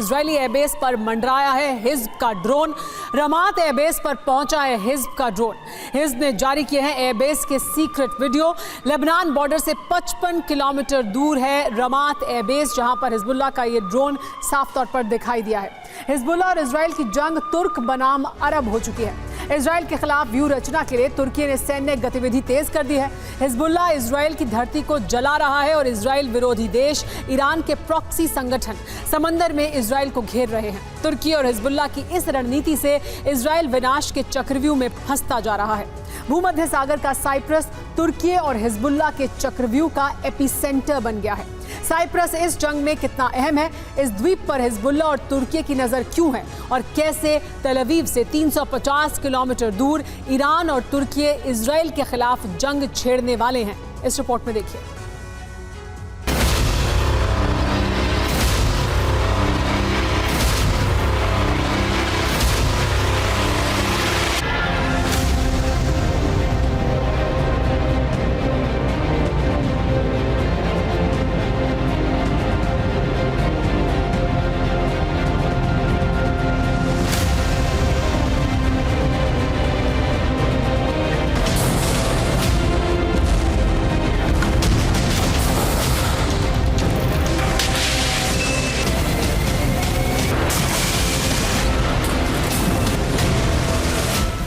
Israeli airbase पर मंडराया है हिज़्ब का ड्रोन। रमात एयरबेस पर पहुंचा है हिज़्ब का ड्रोन। हिज़्ब ने जारी किए हैं एयरबेस के सीक्रेट वीडियो। लेबनान बॉर्डर से 55 किलोमीटर दूर है रमात एयरबेस, जहां पर हिजबुल्लाह का ये ड्रोन साफ तौर पर दिखाई दिया है। हिजबुल्लाह और इजराइल की जंग तुर्क बनाम अरब हो चुकी है। इजराइल के खिलाफ व्यू रचना के लिए तुर्की ने सैन्य गतिविधि तेज कर दी है। हिजबुल्लाह इजराइल की धरती को जला रहा है और इजराइल विरोधी देश ईरान के प्रॉक्सी संगठन समंदर में इजराइल को घेर रहे हैं। तुर्की और हिजबुल्लाह की इस रणनीति से इजराइल विनाश के चक्रव्यूह में फंसता जा रहा है। भूमध्य सागर का साइप्रस तुर्की और हिजबुल्लाह के चक्रव्यूह का एपिसेंटर बन गया है। साइप्रस इस जंग में कितना अहम है, इस द्वीप पर हिजबुल्लाह और तुर्की की नजर क्यों है और कैसे तेल अवीव से 350 किलोमीटर दूर ईरान और तुर्की इजराइल के खिलाफ जंग छेड़ने वाले हैं, इस रिपोर्ट में देखिए।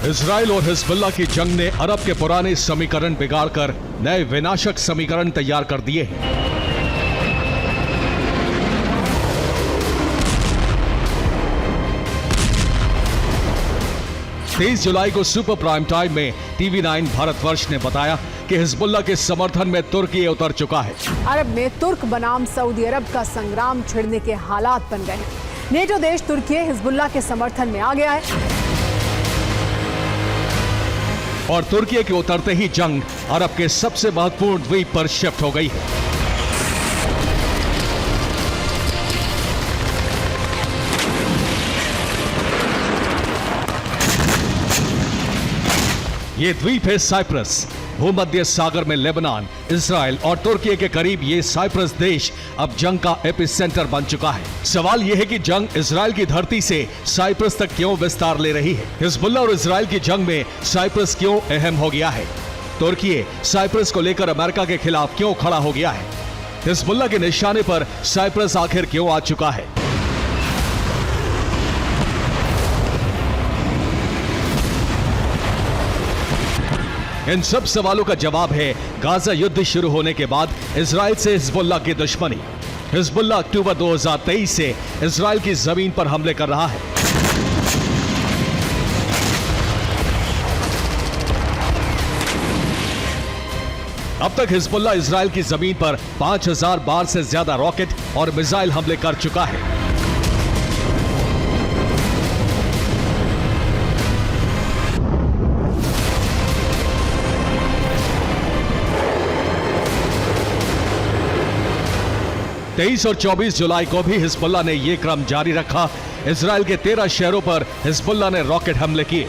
इजराइल और हिजबुल्लाह की जंग ने अरब के पुराने समीकरण बिगाड़कर नए विनाशक समीकरण तैयार कर दिए हैं। तेईस जुलाई को सुपर प्राइम टाइम में TV9 भारतवर्ष ने बताया कि हिजबुल्लाह के समर्थन में तुर्की उतर चुका है। अरब में तुर्क बनाम सऊदी अरब का संग्राम छिड़ने के हालात बन गए हैं। नेटो देश तुर्की हिजबुल्लाह के समर्थन में आ गया है और तुर्की के उतरते ही जंग अरब के सबसे महत्वपूर्ण द्वीप पर शिफ्ट हो गई है। ये द्वीप है साइप्रस। भूमध्य सागर में लेबनान, इजराइल और तुर्की के करीब ये साइप्रस देश अब जंग का एपिसेंटर बन चुका है। सवाल यह है कि जंग इजराइल की धरती से साइप्रस तक क्यों विस्तार ले रही है? हिजबुल्लाह और इजराइल की जंग में साइप्रस क्यों अहम हो गया है? तुर्की साइप्रस को लेकर अमेरिका के खिलाफ क्यों खड़ा हो गया है? हिजबुल्लाह के निशाने पर साइप्रस आखिर क्यों आ चुका है? इन सब सवालों का जवाब है गाजा युद्ध शुरू होने के बाद इजराइल से हिजबुल्लाह की दुश्मनी। हिजबुल्लाह अक्टूबर 2023 से इजराइल की जमीन पर हमले कर रहा है। अब तक हिजबुल्लाह इजराइल की जमीन पर 5000 बार से ज्यादा रॉकेट और मिसाइल हमले कर चुका है। तेईस और 24 जुलाई को भी हिजबुल्लाह ने यह क्रम जारी रखा। इजराइल के 13 शहरों पर हिजबुल्लाह ने रॉकेट हमले किए।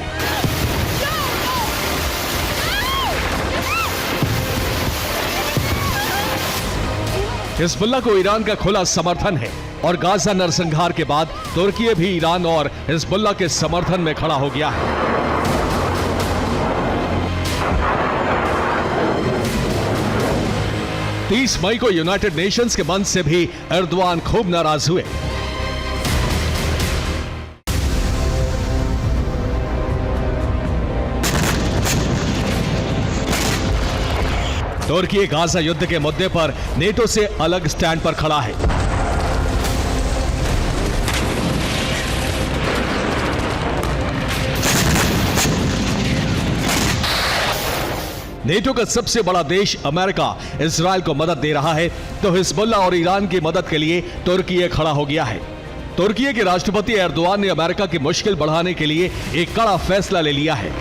हिजबुल्लाह को ईरान का खुला समर्थन है और गाजा नरसंहार के बाद तुर्की भी ईरान और हिजबुल्लाह के समर्थन में खड़ा हो गया है। तीस मई को यूनाइटेड नेशंस के मंच से भी एर्दोआन खूब नाराज हुए। तुर्की गाजा युद्ध के मुद्दे पर नेटो से अलग स्टैंड पर खड़ा है। नेटो का सबसे बड़ा देश अमेरिका इजराइल को मदद दे रहा है, तो हिजबुल्लाह और ईरान की मदद के लिए तुर्की खड़ा हो गया है। तुर्की के राष्ट्रपति एर्दोआन ने अमेरिका की मुश्किल बढ़ाने के लिए एक कड़ा फैसला ले लिया है।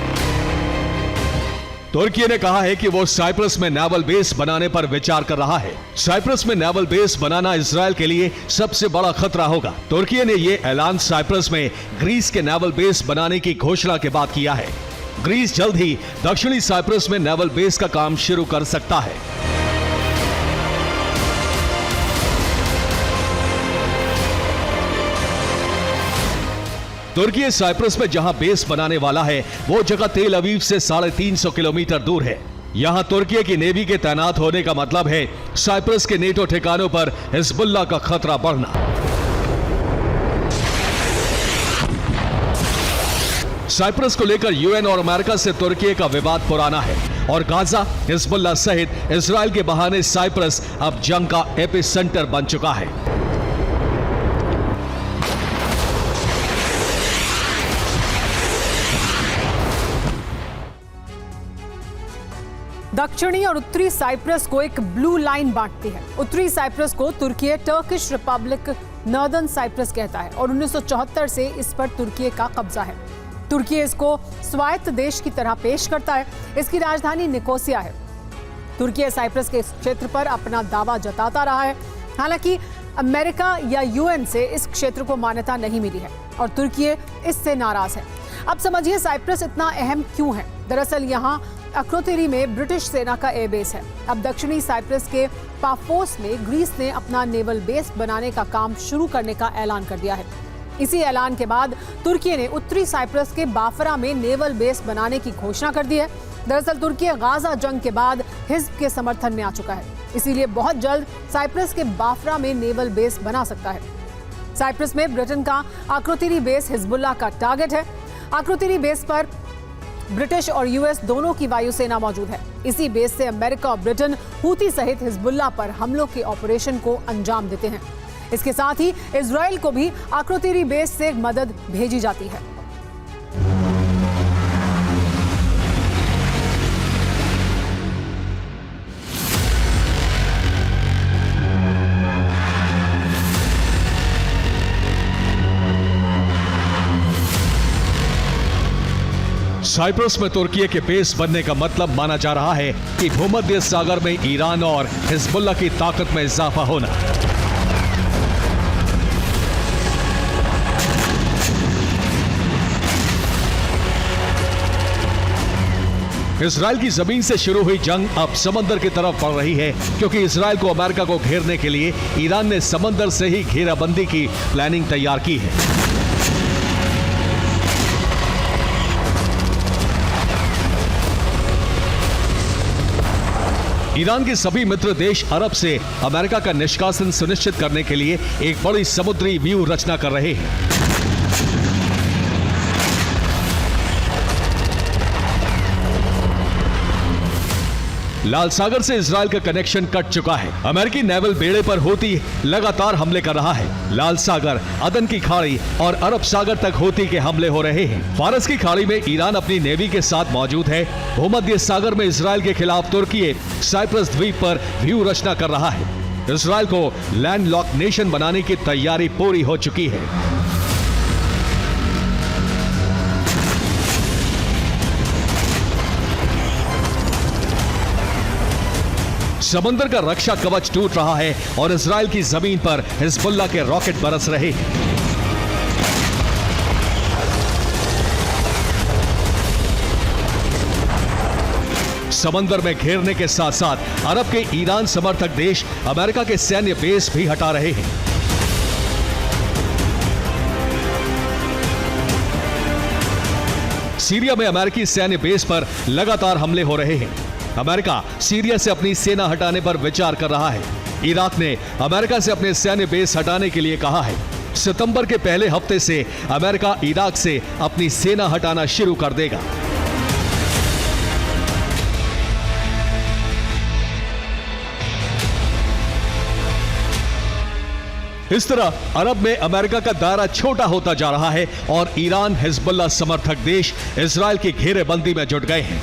तुर्की ने कहा है कि वो साइप्रस में नेवल बेस बनाने पर विचार कर रहा है। साइप्रस में नेवल बेस बनाना इजराइल के लिए सबसे बड़ा खतरा होगा। तुर्की ने यह ऐलान साइप्रस में ग्रीस के नेवल बेस बनाने की घोषणा के बाद किया है। ग्रीस जल्द ही दक्षिणी साइप्रस में नेवल बेस का काम शुरू कर सकता है। तुर्की साइप्रस में जहां बेस बनाने वाला है वो जगह तेल अवीव से 350 किलोमीटर दूर है। यहां तुर्की की नेवी के तैनात होने का मतलब है साइप्रस के नेटो ठिकानों पर हिजबुल्लाह का खतरा बढ़ना। साइप्रस को लेकर यूएन और अमेरिका से तुर्की का विवाद पुराना है और गाजा, हिजबुल्लाह सहित इजराइल के बहाने साइप्रस अब जंग का एपिसेंटर बन चुका है। दक्षिणी और उत्तरी साइप्रस को एक ब्लू लाइन बांटती है। उत्तरी साइप्रस को तुर्की टर्किश रिपब्लिक नॉर्दर्न साइप्रस कहता है और 1974 से इस पर तुर्की का कब्जा है। तुर्की इसको स्वायत्त देश की तरह पेश करता है। इसकी राजधानी निकोसिया है। तुर्की साइप्रस के क्षेत्र पर अपना दावा जताता रहा है। हालांकि अमेरिका या यूएन से इस क्षेत्र को मान्यता नहीं मिली है और तुर्की इससे नाराज है। अब समझिए साइप्रस इतना अहम क्यों है। दरअसल यहाँ अक्रोतिरी में ब्रिटिश सेना का एयरबेस है। अब दक्षिणी साइप्रस के पाफोस में ग्रीस ने अपना नेवल बेस बनाने का काम शुरू करने का ऐलान कर दिया है। इसी ऐलान के बाद तुर्की ने उत्तरी साइप्रस के बाफरा में नेवल बेस बनाने की घोषणा कर दी है। दरअसल तुर्की गाजा जंग के बाद हिज्ब के समर्थन में आ चुका है, इसीलिए बहुत जल्द साइप्रस के बाफरा में नेवल बेस बना सकता है। साइप्रस में ब्रिटेन का अक्रोतिरी बेस हिजबुल्लाह का टारगेट है। अक्रोतिरी बेस पर ब्रिटिश और यूएस दोनों की वायुसेना मौजूद है। इसी बेस से अमेरिका और ब्रिटेन हूती सहित हिजबुल्लाह पर हमलों के ऑपरेशन को अंजाम देते हैं। इसके साथ ही इजराइल को भी अक्रोतिरी बेस से मदद भेजी जाती है। साइप्रस में तुर्की के बेस बनने का मतलब माना जा रहा है कि भूमध्य सागर में ईरान और हिजबुल्लाह की ताकत में इजाफा होना। इजराइल की जमीन से शुरू हुई जंग अब समंदर की तरफ बढ़ रही है, क्योंकि इजराइल को अमेरिका को घेरने के लिए ईरान ने समंदर से ही घेराबंदी की प्लानिंग तैयार की है। ईरान के सभी मित्र देश अरब से अमेरिका का निष्कासन सुनिश्चित करने के लिए एक बड़ी समुद्री व्यूह रचना कर रहे हैं। लाल सागर से इजराइल का कनेक्शन कट चुका है। अमेरिकी नेवल बेड़े पर हूती लगातार हमले कर रहा है। लाल सागर, अदन की खाड़ी और अरब सागर तक हूती के हमले हो रहे हैं। फारस की खाड़ी में ईरान अपनी नेवी के साथ मौजूद है। भूमध्य सागर में इजराइल के खिलाफ तुर्की साइप्रस द्वीप पर व्यू रचना कर रहा है। इजराइल को लैंडलॉक नेशन बनाने की तैयारी पूरी हो चुकी है। समंदर का रक्षा कवच टूट रहा है और इजराइल की जमीन पर हिजबुल्लाह के रॉकेट बरस रहे हैं। समंदर में घेरने के साथ साथ अरब के ईरान समर्थक देश अमेरिका के सैन्य बेस भी हटा रहे हैं। सीरिया में अमेरिकी सैन्य बेस पर लगातार हमले हो रहे हैं। अमेरिका सीरिया से अपनी सेना हटाने पर विचार कर रहा है। इराक ने अमेरिका से अपने सैन्य बेस हटाने के लिए कहा है। सितंबर के पहले हफ्ते से अमेरिका इराक से अपनी सेना हटाना शुरू कर देगा। इस तरह अरब में अमेरिका का दायरा छोटा होता जा रहा है और ईरान, हिजबुल्लाह समर्थक देश इजराइल की घेरेबंदी में जुट गए हैं।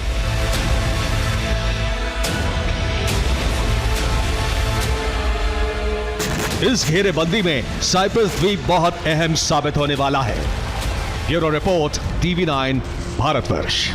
इस घेरेबंदी में साइप्रस द्वीप बहुत अहम साबित होने वाला है। Bureau report, TV9 Bharatvarsh.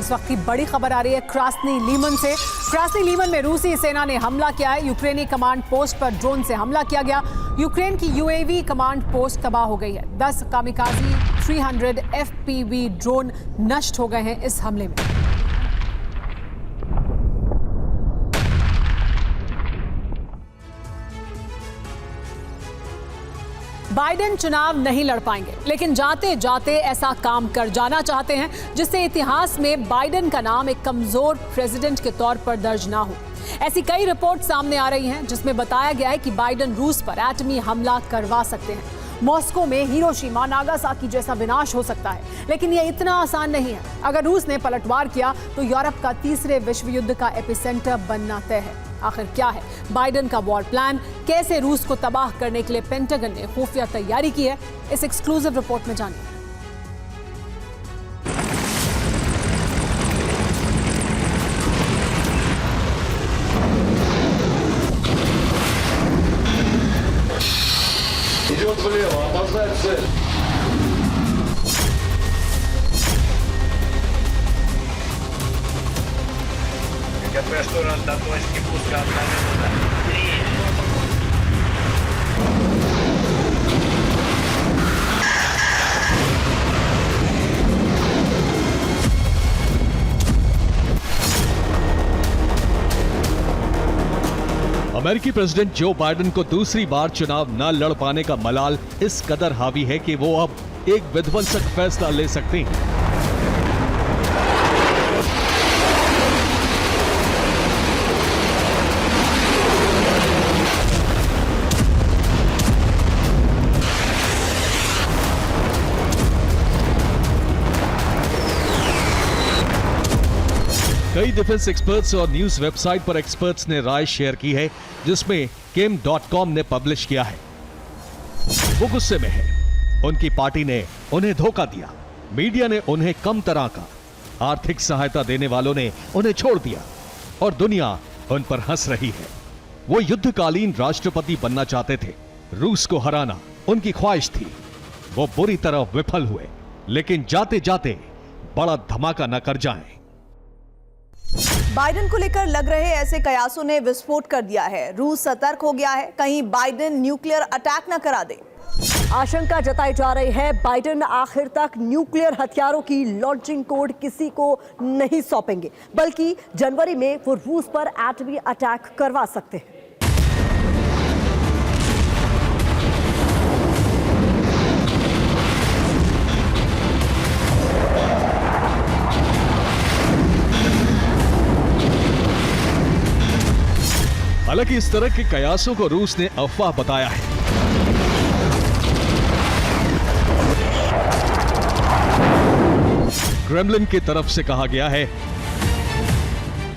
इस वक्त की बड़ी खबर आ रही है क्रास्नी लीमन से। क्रास्नी लीमन में रूसी सेना ने हमला किया है। यूक्रेनी कमांड पोस्ट पर ड्रोन से हमला किया गया। यूक्रेन की UAV कमांड पोस्ट तबाह हो गई है। 10 कामिकाजी 300 FPV ड्रोन नष्ट हो गए हैं इस हमले में। बाइडेन चुनाव नहीं लड़ पाएंगे, लेकिन जाते जाते ऐसा काम कर जाना चाहते हैं जिससे इतिहास में बाइडेन का नाम एक कमजोर प्रेसिडेंट के तौर पर दर्ज ना हो। ऐसी कई रिपोर्ट सामने आ रही हैं जिसमें बताया गया है कि बाइडेन रूस पर एटमी हमला करवा सकते हैं। मॉस्को में हिरोशिमा नागासाकी जैसा विनाश हो सकता है, लेकिन यह इतना आसान नहीं है। अगर रूस ने पलटवार किया तो यूरोप का तीसरे विश्व युद्ध का एपिसेंटर बनना तय है। आखिर क्या है बाइडेन का वॉर प्लान? कैसे रूस को तबाह करने के लिए पेंटागन ने खुफिया तैयारी की है? इस एक्सक्लूसिव रिपोर्ट में जानिए। Идет влево, опознать цель. КП штурм до точки пуска 1 минута. 3. अमेरिकी प्रेसिडेंट जो बाइडेन को दूसरी बार चुनाव न लड़ पाने का मलाल इस कदर हावी है कि वो अब एक विध्वंसक फैसला ले सकते हैं। कई डिफेंस एक्सपर्ट्स और न्यूज वेबसाइट पर एक्सपर्ट्स ने राय शेयर की है, जिसमें kim.com ने पब्लिश किया है। वो गुस्से में है। उनकी पार्टी ने उन्हें धोखा दिया। मीडिया ने उन्हें कम तरह का, आर्थिक सहायता देने वालों ने उन्हें छोड़ दिया और दुनिया उन पर हंस रही है। वो युद्धकालीन राष्ट्रपति बनना चाहते थे। रूस को हराना उनकी ख्वाहिश थी। वो बुरी तरह विफल हुए, लेकिन जाते जाते बड़ा धमाका न कर जाएं। बाइडेन को लेकर लग रहे ऐसे कयासों ने विस्फोट कर दिया है। रूस सतर्क हो गया है, कहीं बाइडेन न्यूक्लियर अटैक न करा दे। आशंका जताई जा रही है बाइडेन आखिर तक न्यूक्लियर हथियारों की लॉन्चिंग कोड किसी को नहीं सौंपेंगे, बल्कि जनवरी में वो रूस पर एटमी अटैक करवा सकते हैं। हालांकि इस तरह के कयासों को रूस ने अफवाह बताया है। क्रेमलिन की तरफ से कहा गया है,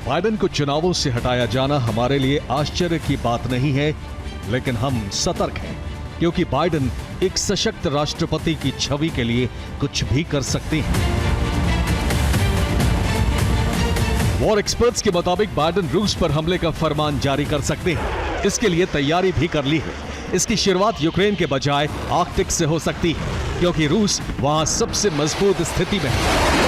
बाइडेन को चुनावों से हटाया जाना हमारे लिए आश्चर्य की बात नहीं है, लेकिन हम सतर्क हैं क्योंकि बाइडेन एक सशक्त राष्ट्रपति की छवि के लिए कुछ भी कर सकते हैं। वॉर एक्सपर्ट्स के मुताबिक बाइडेन रूस पर हमले का फरमान जारी कर सकते हैं। इसके लिए तैयारी भी कर ली है। इसकी शुरुआत यूक्रेन के बजाय आर्कटिक से हो सकती है, क्योंकि रूस वहां सबसे मजबूत स्थिति में है।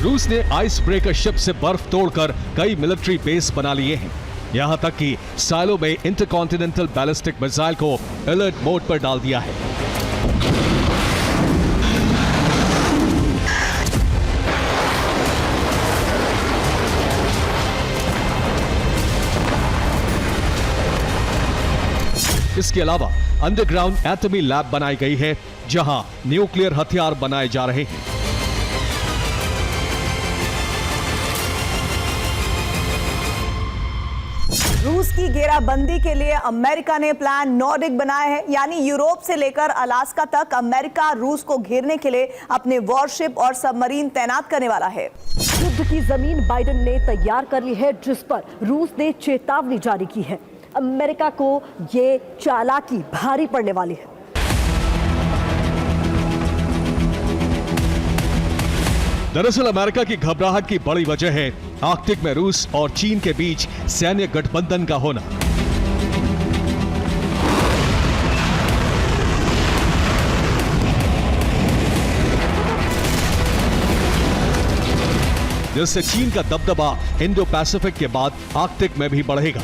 रूस ने आइस ब्रेकर शिप से बर्फ तोड़कर कई मिलिट्री बेस बना लिए हैं। यहां तक कि साइलो में इंटरकॉन्टिनेंटल बैलिस्टिक मिसाइल को अलर्ट मोड पर डाल दिया है। इसके अलावा अंडरग्राउंड एटमी लैब बनाई गई है, जहां न्यूक्लियर हथियार बनाए जा रहे हैं। रूस की घेराबंदी के लिए अमेरिका ने प्लान नॉर्डिक बनाया है, यानी यूरोप से लेकर अलास्का तक अमेरिका रूस को घेरने के लिए अपने वॉरशिप और सबमरीन तैनात करने वाला है। युद्ध की जमीन बाइडेन ने तैयार कर ली है, जिस पर रूस ने चेतावनी जारी की है। अमेरिका को ये चालाकी भारी पड़ने वाली है। दरअसल अमेरिका की घबराहट की बड़ी वजह है आर्कटिक में रूस और चीन के बीच सैन्य गठबंधन का होना। जिससे चीन का दबदबा इंडो पैसिफिक के बाद आर्कटिक में भी बढ़ेगा।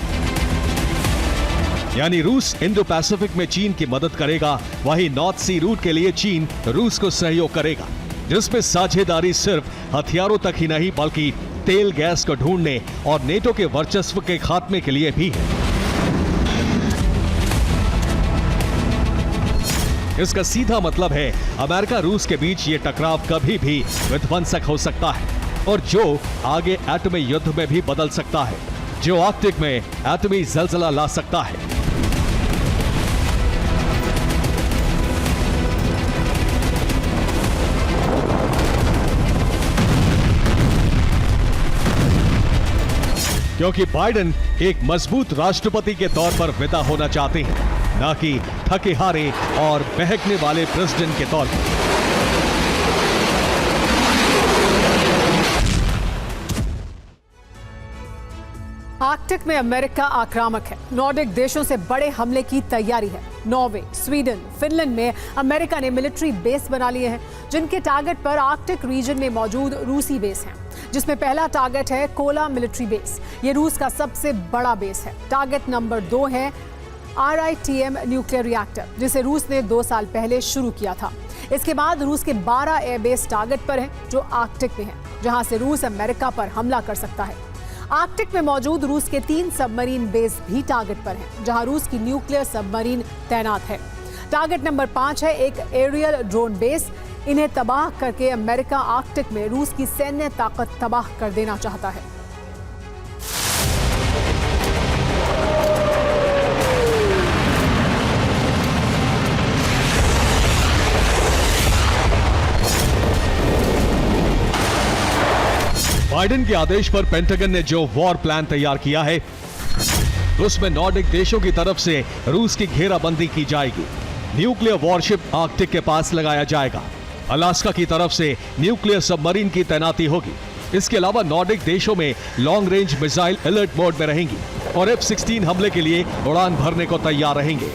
यानी रूस इंडो पैसिफिक में चीन की मदद करेगा, वहीं नॉर्थ सी रूट के लिए चीन रूस को सहयोग करेगा, जिसमें साझेदारी सिर्फ हथियारों तक ही नहीं बल्कि तेल गैस को ढूंढने और नेटो के वर्चस्व के खात्मे के लिए भी है। इसका सीधा मतलब है अमेरिका रूस के बीच ये टकराव कभी भी विध्वंसक हो सकता है और जो आगे एटमी युद्ध में भी बदल सकता है, जो आर्कटिक में एटमी जलजला ला सकता है। क्योंकि बाइडेन एक मजबूत राष्ट्रपति के तौर पर विदा होना चाहते हैं, ना कि थके हारे और बहकने वाले प्रेसिडेंट के तौर पर। आर्कटिक में अमेरिका आक्रामक है। नॉर्डिक देशों से बड़े हमले की तैयारी है। नॉर्वे, स्वीडन, फिनलैंड में अमेरिका ने मिलिट्री बेस बना लिए हैं, जिनके टारगेट पर आर्कटिक रीजन में मौजूद रूसी बेस हैं, जिसमें पहला टारगेट है कोला मिलिट्री बेस। ये रूस का सबसे बड़ा बेस है। टारगेट नंबर 2 है RITM न्यूक्लियर रिएक्टर, जिसे रूस ने 2 साल पहले शुरू किया था। इसके बाद रूस के 12 एयरबेस टारगेट पर हैं, जो आर्कटिक में हैं, जहां से रूस अमेरिका पर हमला कर सकता है। आर्कटिक में मौजूद रूस के 3 सबमरीन बेस भी टारगेट पर हैं, जहां रूस की न्यूक्लियर सबमरीन तैनात है। टारगेट नंबर 5 है एक एरियल ड्रोन बेस। इन्हें तबाह करके अमेरिका आर्कटिक में रूस की सैन्य ताकत तबाह कर देना चाहता है। बाइडेन के आदेश पर पेंटागन ने जो वॉर प्लान तैयार किया है, उसमें नॉर्डिक देशों की तरफ से रूस की घेराबंदी की जाएगी। न्यूक्लियर वॉरशिप आर्कटिक के पास लगाया जाएगा। अलास्का की तरफ से न्यूक्लियर सबमरीन की तैनाती होगी। इसके अलावा नॉर्डिक देशों में long range missile alert mode में रहेंगी और F-16 हमले के लिए उड़ान भरने को तैयार रहेंगे।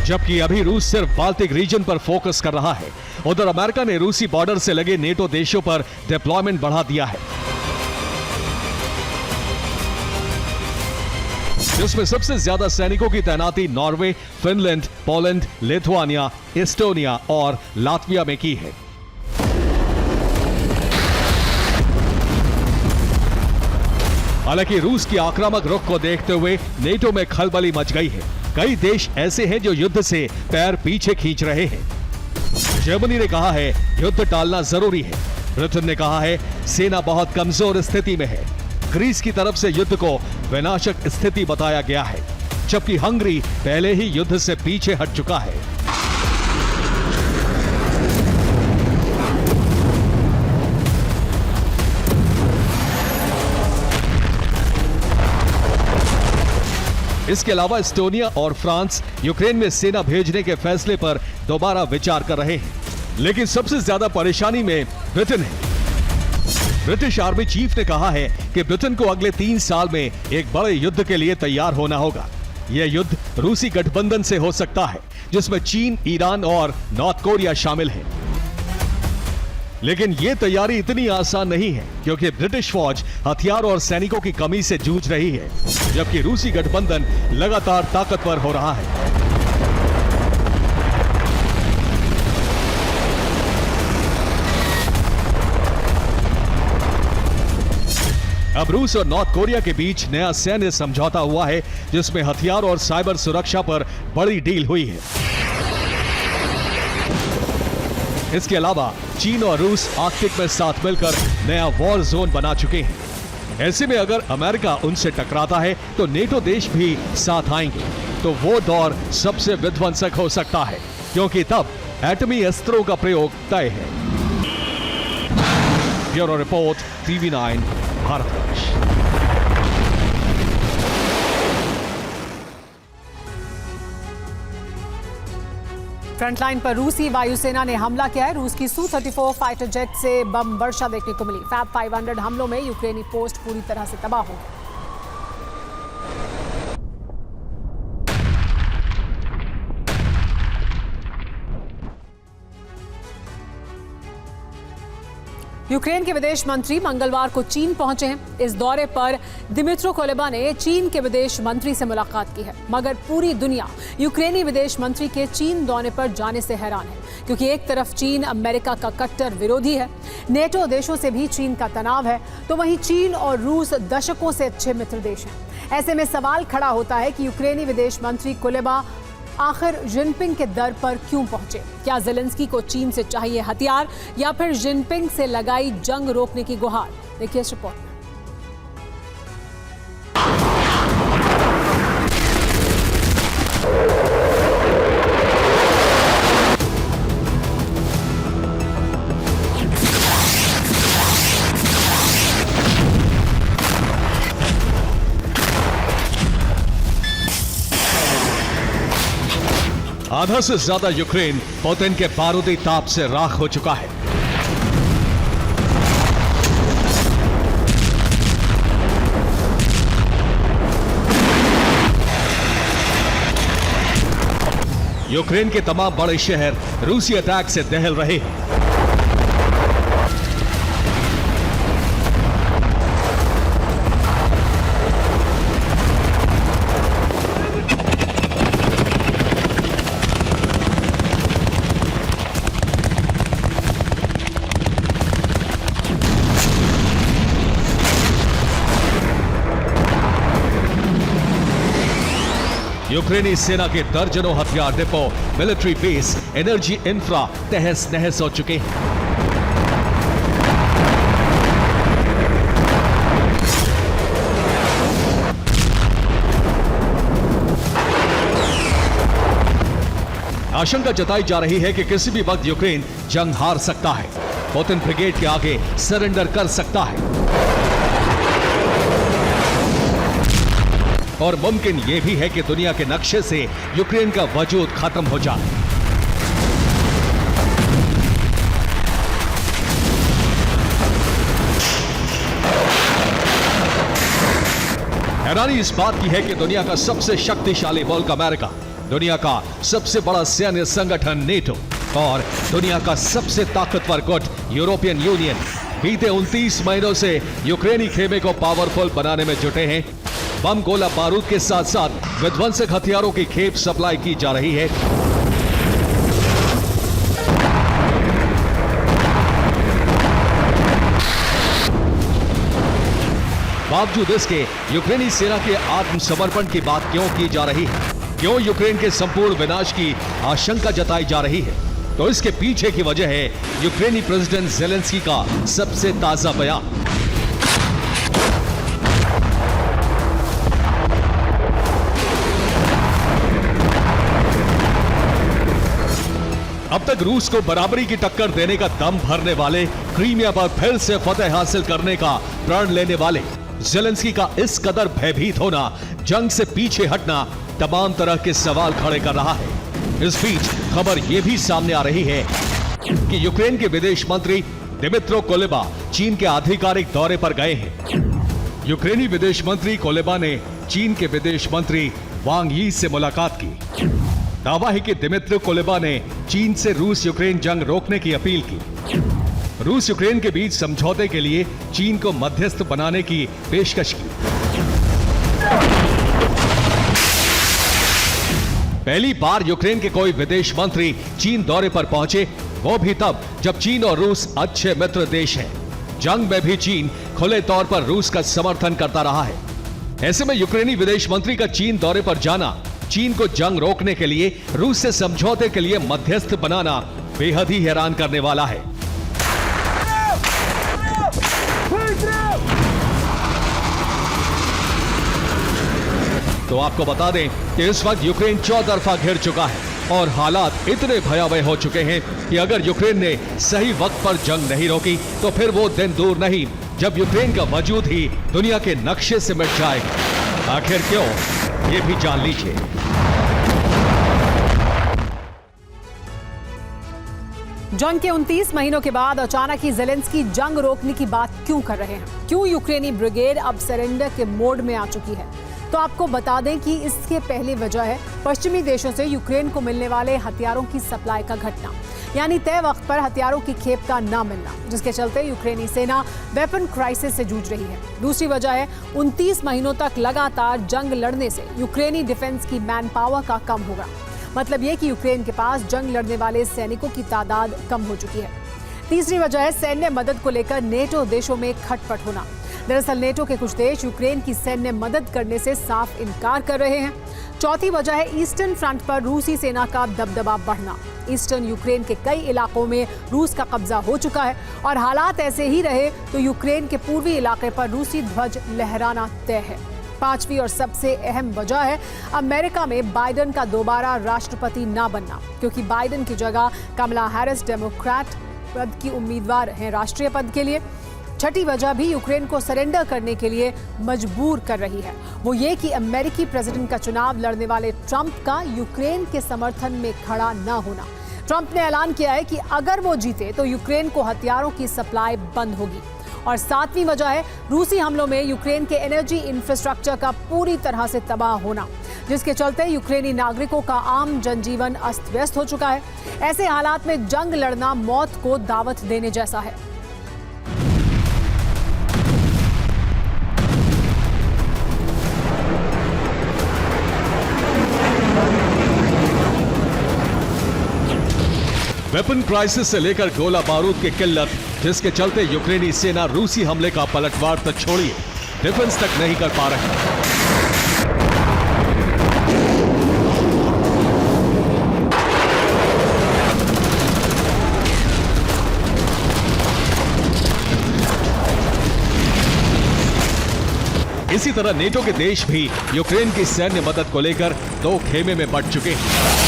जबकि अभी रूस सिर्फ बाल्टिक रीजन पर फोकस कर रहा है, उधर अमेरिका ने रूसी बॉर्डर से लगे नेटो देशों पर डिप्लॉयमेंट बढ़ा दिया है, जिसमें सबसे ज्यादा सैनिकों की तैनाती Norway, Finland, Poland, Lithuania, Estonia और लातविया में की है। हालांकि रूस की आक्रामक रुख को देखते हुए नेटो में खलबली मच गई है। कई देश ऐसे हैं जो युद्ध से पैर पीछे खींच रहे हैं। जर्मनी ने कहा है युद्ध टालना जरूरी है। ब्रिटेन ने कहा है सेना बहुत कमजोर स्थिति में है। ग्रीस की तरफ से युद्ध को विनाशक स्थिति बताया गया है, जबकि हंगरी पहले ही युद्ध से पीछे हट चुका है। इसके अलावा एस्टोनिया और फ्रांस यूक्रेन में सेना भेजने के फैसले पर दोबारा विचार कर रहे हैं, लेकिन सबसे ज्यादा परेशानी में ब्रिटेन है। ब्रिटिश आर्मी चीफ ने कहा है कि ब्रिटेन को अगले 3 साल में एक बड़े युद्ध के लिए तैयार होना होगा। यह युद्ध रूसी गठबंधन से हो सकता है, जिसमें चीन, ईरान और नॉर्थ कोरिया शामिल है। लेकिन यह तैयारी इतनी आसान नहीं है, क्योंकि ब्रिटिश फौज हथियार और सैनिकों की कमी से जूझ रही है, जबकि रूसी गठबंधन लगातार ताकतवर हो रहा है। अब रूस और नॉर्थ कोरिया के बीच नया सैन्य समझौता हुआ है, जिसमें हथियार और साइबर सुरक्षा पर बड़ी डील हुई है। इसके अलावा चीन और रूस आर्कटिक में साथ मिलकर नया वॉर जोन बना चुके हैं। ऐसे में अगर अमेरिका उनसे टकराता है तो नेटो देश भी साथ आएंगे, तो वो दौर सबसे विध्वंसक हो सकता है, क्योंकि तब एटमी अस्त्रों का प्रयोग तय है। Bureau report, TV9 Bharatvarsh. Frontline पर रूसी वायुसेना ने हमला किया है। रूस की Su-34 फाइटर जेट से बम वर्षा देखने को मिली। फैब 500 हमलों में यूक्रेनी पोस्ट पूरी तरह से तबाह हो गई। यूक्रेन के विदेश मंत्री मंगलवार को चीन पहुंचे हैं। इस दौरे पर दिमित्रो कुलेबा ने चीन के विदेश मंत्री से मुलाकात की है, मगर पूरी दुनिया यूक्रेनी विदेश मंत्री के चीन दौरे पर जाने से हैरान है, क्योंकि एक तरफ चीन अमेरिका का कट्टर विरोधी है, नेटो देशों से भी चीन का तनाव है, तो वहीं चीन और रूस दशकों से अच्छे मित्र देश हैं। ऐसे में सवाल खड़ा होता है कि यूक्रेनी विदेश मंत्री कुलेबा आखिर जिनपिंग के दर पर क्यों पहुंचे? क्या जेलेंस्की को चीन से चाहिए हथियार या फिर जिनपिंग से लगाई जंग रोकने की गुहार? देखिए इस रिपोर्ट में। आधा से ज्यादा यूक्रेन पुतिन के बारूदी ताप से राख हो चुका है। यूक्रेन के तमाम बड़े शहर रूसी अटैक से दहल रहे हैं। यूक्रेनी सेना के दर्जनों हथियार depot, military base, energy infra तहस नहस हो चुके हैं। आशंका जताई जा रही है कि किसी भी वक्त यूक्रेन जंग हार सकता है, पुतिन ब्रिगेड के आगे सरेंडर कर सकता है, और मुमकिन यह भी है कि दुनिया के नक्शे से यूक्रेन का वजूद खत्म हो जाए। हैरानी इस बात की है कि दुनिया का सबसे शक्तिशाली मुल्क अमेरिका, दुनिया का सबसे बड़ा सैन्य संगठन नेटो और दुनिया का सबसे ताकतवर गुट यूरोपियन यूनियन बीते 29 महीनों से यूक्रेनी खेमे को पावरफुल बनाने में जुटे हैं। बम, गोला बारूद के साथ साथ विध्वंसक हथियारों की खेप सप्लाई की जा रही है। बावजूद इसके यूक्रेनी सेना के आत्मसमर्पण की बात क्यों की जा रही है? क्यों यूक्रेन के संपूर्ण विनाश की आशंका जताई जा रही है? तो इसके पीछे की वजह है यूक्रेनी प्रेसिडेंट जेलेंस्की का सबसे ताजा बयान। अब तक रूस को बराबरी की टक्कर देने का दम भरने वाले, क्रीमिया पर फिर से फतेह हासिल करने का प्रण लेने वाले जेलेंस्की का इस कदर भयभीत होना, जंग से पीछे हटना तमाम तरह के सवाल खड़े कर रहा है। इस बीच खबर यह भी सामने आ रही है कि यूक्रेन के विदेश मंत्री दिमित्रो कुलेबा चीन के आधिकारिक दौरे पर गए हैं। यूक्रेनी विदेश मंत्री कुलेबा ने चीन के विदेश मंत्री वांग यी से मुलाकात की। दावा है कि दिमित्रो कुलेबा ने चीन से रूस यूक्रेन जंग रोकने की अपील की। रूस यूक्रेन के बीच समझौते के लिए चीन को मध्यस्थ बनाने की पेशकश की। पहली बार यूक्रेन के कोई विदेश मंत्री चीन दौरे पर पहुंचे, वो भी तब जब चीन और रूस अच्छे मित्र देश हैं। जंग में भी चीन खुले तौर पर रूस का समर्थन करता रहा है। ऐसे में यूक्रेनी विदेश मंत्री का चीन दौरे पर जाना, चीन को जंग रोकने के लिए रूस से समझौते के लिए मध्यस्थ बनाना बेहद ही हैरान करने वाला है। तो आपको बता दें कि इस वक्त यूक्रेन चौतरफा घिर चुका है और हालात इतने भयावह हो चुके हैं कि अगर यूक्रेन ने सही वक्त पर जंग नहीं रोकी तो फिर वो दिन दूर नहीं जब यूक्रेन का वजूद ही दुनिया के नक्शे से मिट जाएगा। आखिर क्यों, ये भी जान लीजिए। जंग के 29 महीनों के बाद अचानक ही जेलेंस्की जंग रोकने की बात क्यों कर रहे हैं? क्यों यूक्रेनी ब्रिगेड अब सरेंडर के मोड में आ चुकी है? तो आपको बता दें कि इसके पहले वजह है पश्चिमी देशों से यूक्रेन को मिलने वाले हथियारों की सप्लाई का घटना। यानी तय वक्त पर हथियारों की खेप का न मिलना, जिसके चलते यूक्रेनी सेना वेपन क्राइसिस से जूझ रही है। दूसरी वजह है 29 महीनों तक लगातार जंग लड़ने से यूक्रेनी डिफेंस की मैन पावर का कम होगा। मतलब ये कि यूक्रेन के पास जंग लड़ने वाले सैनिकों की तादाद कम हो चुकी है। तीसरी वजह है सैन्य मदद को लेकर नेटो देशों में खटपट होना। दरअसल नेटो के कुछ देश यूक्रेन की सैन्य मदद करने से साफ इनकार कर रहे हैं। चौथी वजह है ईस्टर्न फ्रंट पर रूसी सेना का दबदबा बढ़ना। ईस्टर्न यूक्रेन के कई इलाकों में रूस का कब्जा हो चुका है और हालात ऐसे ही रहे तो यूक्रेन के पूर्वी इलाके पर रूसी ध्वज लहराना तय है। पांचवी और सबसे अहम वजह है अमेरिका में बाइडेन का दोबारा राष्ट्रपति ना बनना, क्योंकि बाइडेन की जगह कमला हैरिस डेमोक्रेट पद की उम्मीदवार हैं राष्ट्रीय पद के लिए। छठी वजह भी यूक्रेन को सरेंडर करने के लिए मजबूर कर रही है, वो ये कि अमेरिकी प्रेसिडेंट का चुनाव लड़ने वाले ट्रंप का यूक्रेन के समर्थन में खड़ा न होना। ट्रंप ने ऐलान किया है कि अगर वो जीते तो यूक्रेन को हथियारों की सप्लाई बंद होगी। और सातवीं वजह है रूसी हमलों में यूक्रेन के एनर्जी इंफ्रास्ट्रक्चर का पूरी तरह से तबाह होना, जिसके चलते यूक्रेनी नागरिकों का आम जनजीवन अस्त व्यस्त हो चुका है। ऐसे हालात में जंग लड़ना मौत को दावत देने जैसा है। वेपन क्राइसिस से लेकर गोला बारूद की किल्लत, जिसके चलते यूक्रेनी सेना रूसी हमले का पलटवार तक छोड़िए डिफेंस तक नहीं कर पा रही। इसी तरह नेटो के देश भी यूक्रेन की सैन्य मदद को लेकर दो खेमे में बंट चुके हैं।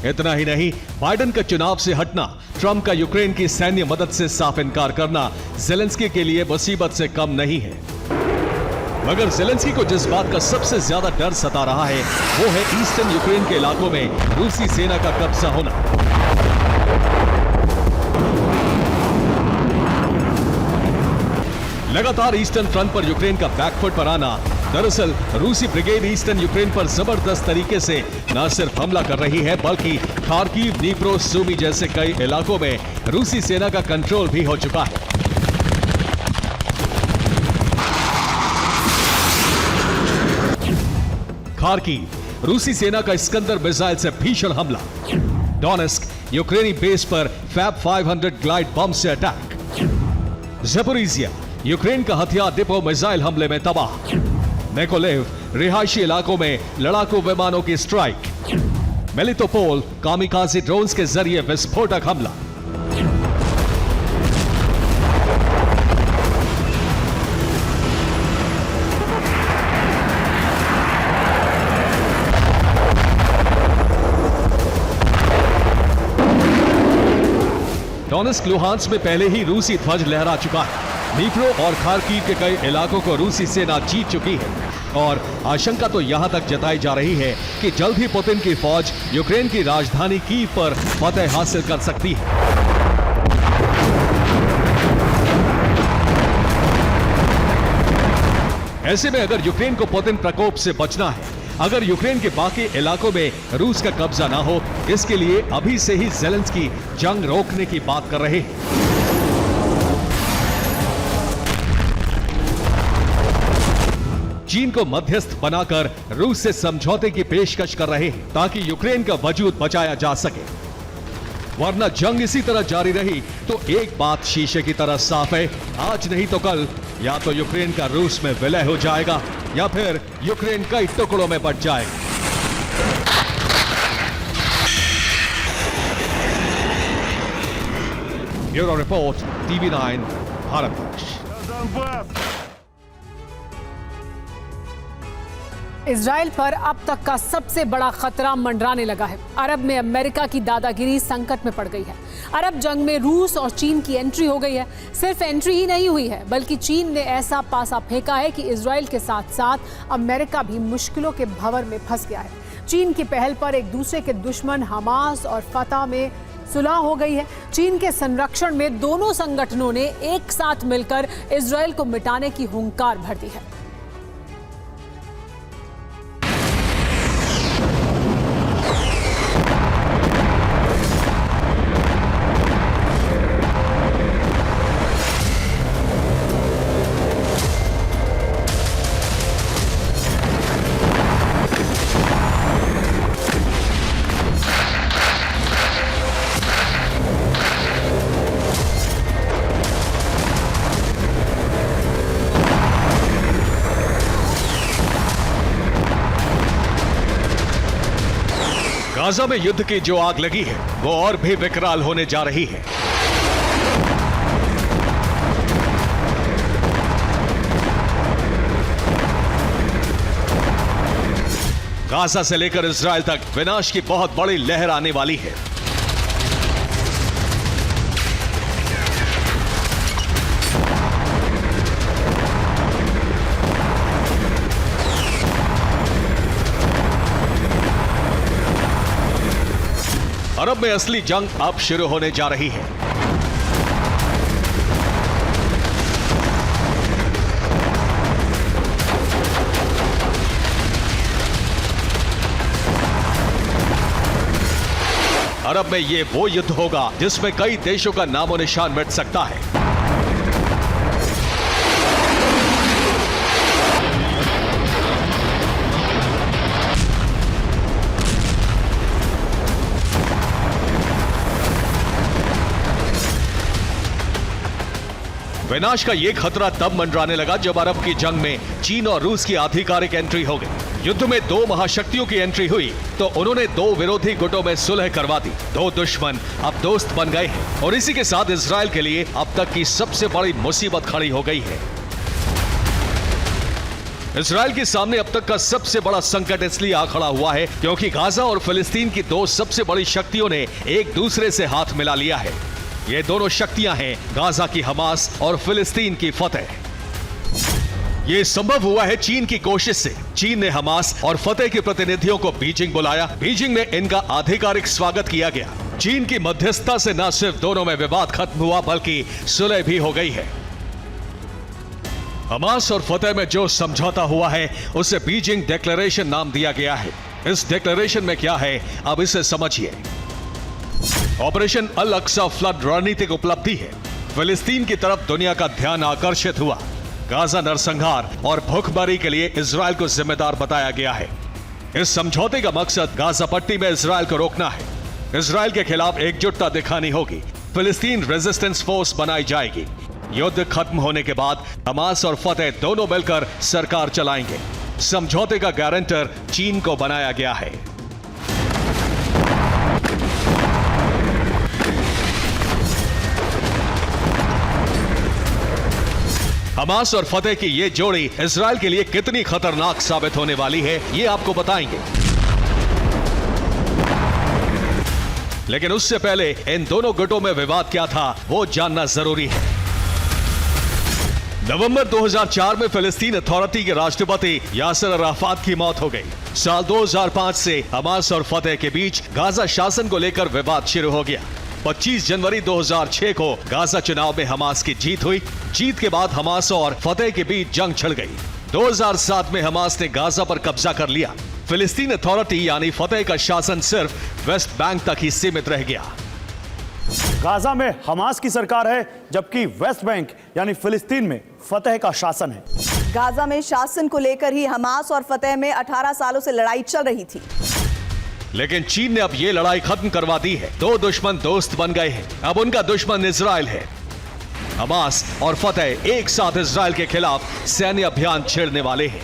इतना ही नहीं, बाइडेन का चुनाव से हटना, ट्रंप का यूक्रेन की सैन्य मदद से साफ इनकार करना ज़ेलेंस्की के लिए मुसीबत से कम नहीं है। मगर ज़ेलेंस्की को जिस बात का सबसे ज्यादा डर सता रहा है वो है ईस्टर्न यूक्रेन के इलाकों में रूसी सेना का कब्जा होना। लगातार ईस्टर्न फ्रंट पर यूक्रेन का बैकफुट पर आना, दरअसल रूसी ब्रिगेड ईस्टर्न यूक्रेन पर जबरदस्त तरीके से न सिर्फ हमला कर रही है बल्कि खार्किव, दनीप्रो, सूमी जैसे कई इलाकों में रूसी सेना का कंट्रोल भी हो चुका है। खार्किव, रूसी सेना का इस्कंदर मिसाइल से भीषण हमला। डोनेस्क, यूक्रेनी बेस पर फैब 500 ग्लाइड बम से अटैक। ज़पोरिजिया, यूक्रेन का हथियार डिपो मिसाइल हमले में तबाह। मैकोलेव, रिहायशी इलाकों में लड़ाकू विमानों की स्ट्राइक। मेलिटोपोल, कामिकाज़ी ड्रोन्स के जरिए विस्फोटक हमला। डोनेस्क, लुहांस्क में पहले ही रूसी ध्वज लहरा चुका है। दनीप्रो और खार्किव के कई इलाकों को रूसी सेना जीत चुकी है और आशंका तो यहां तक जताई जा रही है कि जल्द ही पुतिन की फौज यूक्रेन की राजधानी कीव पर फतह हासिल कर सकती है। ऐसे में अगर यूक्रेन को पुतिन प्रकोप से बचना है, अगर यूक्रेन के बाकी इलाकों में रूस का कब्जा ना हो, इसके लिए अभी से ही ज़ेलेंस्की जंग रोकने की बात कर रहे हैं। चीन को मध्यस्थ बनाकर रूस से समझौते की पेशकश कर रहे हैं ताकि यूक्रेन का वजूद बचाया जा सके, वरना जंग इसी तरह जारी रही तो एक बात शीशे की तरह साफ है, आज नहीं तो कल या तो यूक्रेन का रूस में विलय हो जाएगा या फिर यूक्रेन कई टुकड़ों में बंट जाएगा। Bureau report, TV9 Bharatvarsh. Israel पर अब तक का सबसे बड़ा खतरा मंडराने लगा है। अरब में अमेरिका की दादागिरी संकट में पड़ गई है। अरब जंग में रूस और चीन की एंट्री हो गई है। सिर्फ एंट्री ही नहीं हुई है बल्कि चीन ने ऐसा पासा फेंका है कि इजराइल के साथ साथ अमेरिका भी मुश्किलों के भंवर में फंस गया है। चीन की पहल पर एक दूसरे के दुश्मन हमास और फतह में सुलह हो गई है। चीन के संरक्षण में दोनों संगठनों ने एक साथ मिलकर इजराइल को मिटाने की हुंकार भर दी है। गाजा में युद्ध की जो आग लगी है वो और भी विकराल होने जा रही है। गाजा से लेकर इजराइल तक विनाश की बहुत बड़ी लहर आने वाली है। अरब में असली जंग अब शुरू होने जा रही है। अरब में ये वो युद्ध होगा जिसमें कई देशों का नामो निशान मिट सकता है। विनाश का ये खतरा तब मंडराने लगा जब अरब की जंग में चीन और रूस की आधिकारिक एंट्री हो गई। युद्ध में दो महाशक्तियों की एंट्री हुई तो उन्होंने दो विरोधी गुटों में सुलह करवा दी। दो दुश्मन अब दोस्त बन गए हैं और इसी के साथ इजराइल के लिए अब तक की सबसे बड़ी मुसीबत खड़ी हो गई है। इजराइल के सामने अब तक का सबसे बड़ा संकट इसलिए आ खड़ा हुआ है क्योंकि गाजा और फिलिस्तीन की दो सबसे बड़ी शक्तियों ने एक दूसरे से हाथ मिला लिया है। ये दोनों शक्तियां हैं गाजा की हमास और फिलिस्तीन की फतेह। ये संभव हुआ है चीन की कोशिश से। चीन ने हमास और फतेह के प्रतिनिधियों को बीजिंग बुलाया। बीजिंग में इनका आधिकारिक स्वागत किया गया। चीन की मध्यस्थता से न सिर्फ दोनों में विवाद खत्म हुआ बल्कि सुलह भी हो गई है। हमास और फतेह में जो समझौता हुआ है उसे बीजिंग डिक्लेरेशन नाम दिया गया है। इस डिक्लेरेशन में क्या है अब इसे समझिए। ऑपरेशन अल अक्सा फ्लड रणनीतिक उपलब्धि है। फिलिस्तीन की तरफ दुनिया का ध्यान आकर्षित हुआ। गाजा नरसंहार और भूखमरी के लिए इजराइल को जिम्मेदार बताया गया है। इस समझौते का मकसद गाजा पट्टी में इजराइल को रोकना है। इजराइल के खिलाफ एकजुटता दिखानी होगी। फिलिस्तीन रेजिस्टेंस फोर्स बनाई जाएगी। युद्ध खत्म होने के बाद हमास और फतेह दोनों मिलकर सरकार चलाएंगे। समझौते का गारंटर चीन को बनाया गया है। हमास और फतेह की ये जोड़ी इजराइल के लिए कितनी खतरनाक साबित होने वाली है ये आपको बताएंगे। लेकिन उससे पहले इन दोनों गुटों में विवाद क्या था वो जानना जरूरी है। नवंबर 2004 में फिलिस्तीन अथॉरिटी के राष्ट्रपति यासिर अराफात की मौत हो गई। साल 2005 से हमास और फतेह के बीच गाजा शासन को लेकर विवाद शुरू हो गया। 25 जनवरी 2006 को गाजा चुनाव में हमास की जीत हुई। जीत के बाद हमास और फतेह के बीच जंग छिड़ गई। 2007 में हमास ने गाजा पर कब्जा कर लिया। फिलिस्तीन अथॉरिटी यानी फतेह का शासन सिर्फ वेस्ट बैंक तक ही सीमित रह गया। गाजा में हमास की सरकार है जबकि वेस्ट बैंक यानी फिलिस्तीन में फतेह का शासन है। गाजा में शासन को लेकर ही हमास और फतेह में 18 सालों से लड़ाई चल रही थी। लेकिन चीन ने अब ये लड़ाई खत्म करवा दी है। दो दुश्मन दोस्त बन गए हैं। अब उनका दुश्मन इजराइल है। हमास और फतेह एक साथ इजराइल के खिलाफ सैन्य अभियान छेड़ने वाले हैं।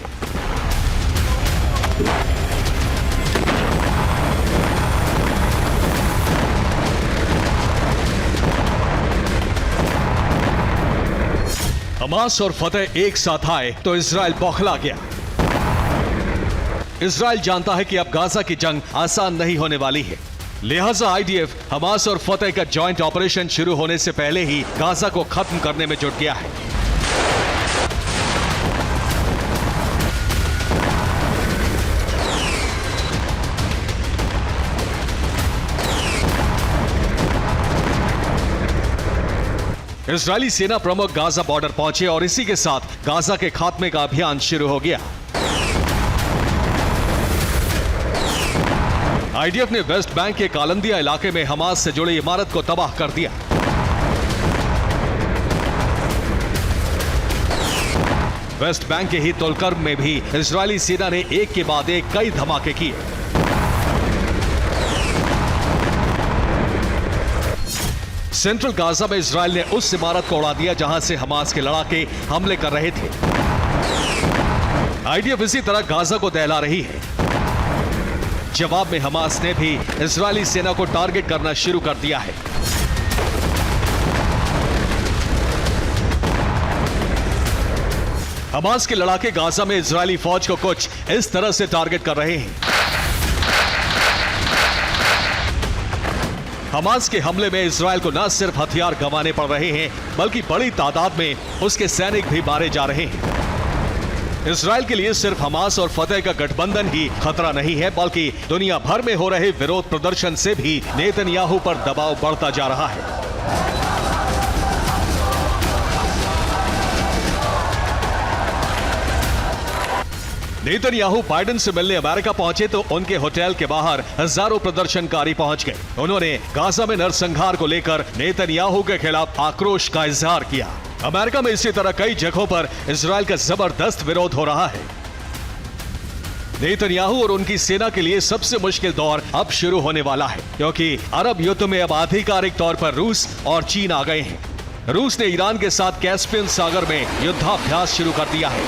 हमास और फतेह एक साथ आए तो इजराइल बौखला गया। इजराइल जानता है कि अब गाजा की जंग आसान नहीं होने वाली है। लिहाजा आईडीएफ हमास और फतेह का जॉइंट ऑपरेशन शुरू होने से पहले ही गाजा को खत्म करने में जुट गया है। इजरायली सेना प्रमुख गाजा बॉर्डर पहुंचे और इसी के साथ गाजा के खात्मे का अभियान शुरू हो गया। आईडीएफ ने वेस्ट बैंक के कालंदिया इलाके में हमास से जुड़ी इमारत को तबाह कर दिया। वेस्ट बैंक के ही तुलकर्म में भी इजरायली सेना ने एक के बाद एक कई धमाके किए। सेंट्रल गाजा में इजरायल ने उस इमारत को उड़ा दिया जहां से हमास के लड़ाके हमले कर रहे थे। आईडीएफ इसी तरह गाजा को दहला रही है। जवाब में हमास ने भी इजरायली सेना को टारगेट करना शुरू कर दिया है। हमास के लड़ाके गाजा में इजरायली फौज को कुछ इस तरह से टारगेट कर रहे हैं। हमास के हमले में इजरायल को न सिर्फ हथियार गंवाने पड़ रहे हैं, बल्कि बड़ी तादाद में उसके सैनिक भी मारे जा रहे हैं। इजरायल के लिए सिर्फ हमास और फतह का गठबंधन ही खतरा नहीं है, बल्कि दुनिया भर में हो रहे विरोध प्रदर्शन से भी नेतन्याहू पर दबाव बढ़ता जा रहा है। नेतन्याहू बाइडेन से मिलने अमेरिका पहुंचे तो उनके होटल के बाहर हजारों प्रदर्शनकारी पहुंच गए। उन्होंने गाजा में नरसंहार को लेकर नेतन्याहू के खिलाफ आक्रोश का इजहार किया। अमेरिका में इसी तरह कई जगहों पर इजरायल का जबरदस्त विरोध हो रहा है। नेतन्याहू और उनकी सेना के लिए सबसे मुश्किल दौर अब शुरू होने वाला है, क्योंकि अरब युद्ध में अब आधिकारिक तौर पर रूस और चीन आ गए हैं। रूस ने ईरान के साथ कैस्पियन सागर में युद्धाभ्यास शुरू कर दिया है।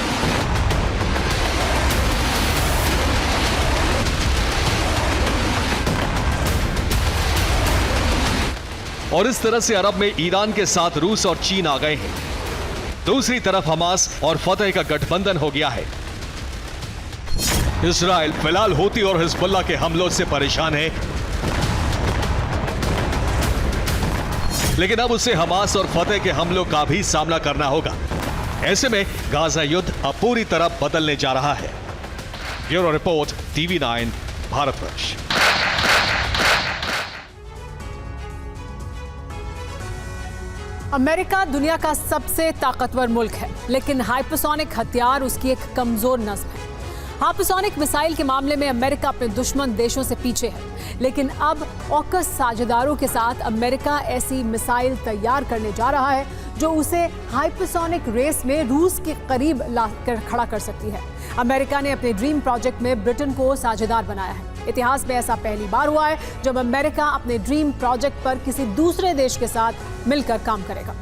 और इस तरह से अरब में ईरान के साथ रूस और चीन आ गए हैं। दूसरी तरफ हमास और फतह का गठबंधन हो गया है। इजरायल फिलहाल हूती और हिजबुल्लाह के हमलों से परेशान है, लेकिन अब उसे हमास और फतह के हमलों का भी सामना करना होगा। ऐसे में गाजा युद्ध अब पूरी तरह बदलने जा रहा है। Bureau report, TV9 Bharatvarsh. America दुनिया का सबसे ताकतवर मुल्क है, लेकिन हाइपरसोनिक हथियार उसकी एक कमजोर नस्ल है। हाइपरसोनिक मिसाइल के मामले में अमेरिका अपने दुश्मन देशों से पीछे है, लेकिन अब ऑकस साझेदारों के साथ अमेरिका ऐसी मिसाइल तैयार करने जा रहा है जो उसे हाइपरसोनिक रेस में रूस के करीब लाकर खड़ा कर सकती है। अमेरिका ने अपने ड्रीम प्रोजेक्ट में ब्रिटेन को साझेदार बनाया है। इतिहास में ऐसा पहली बार हुआ है जब अमेरिका अपने ड्रीम प्रोजेक्ट पर किसी दूसरे देश के साथ मिलकर काम करेगा।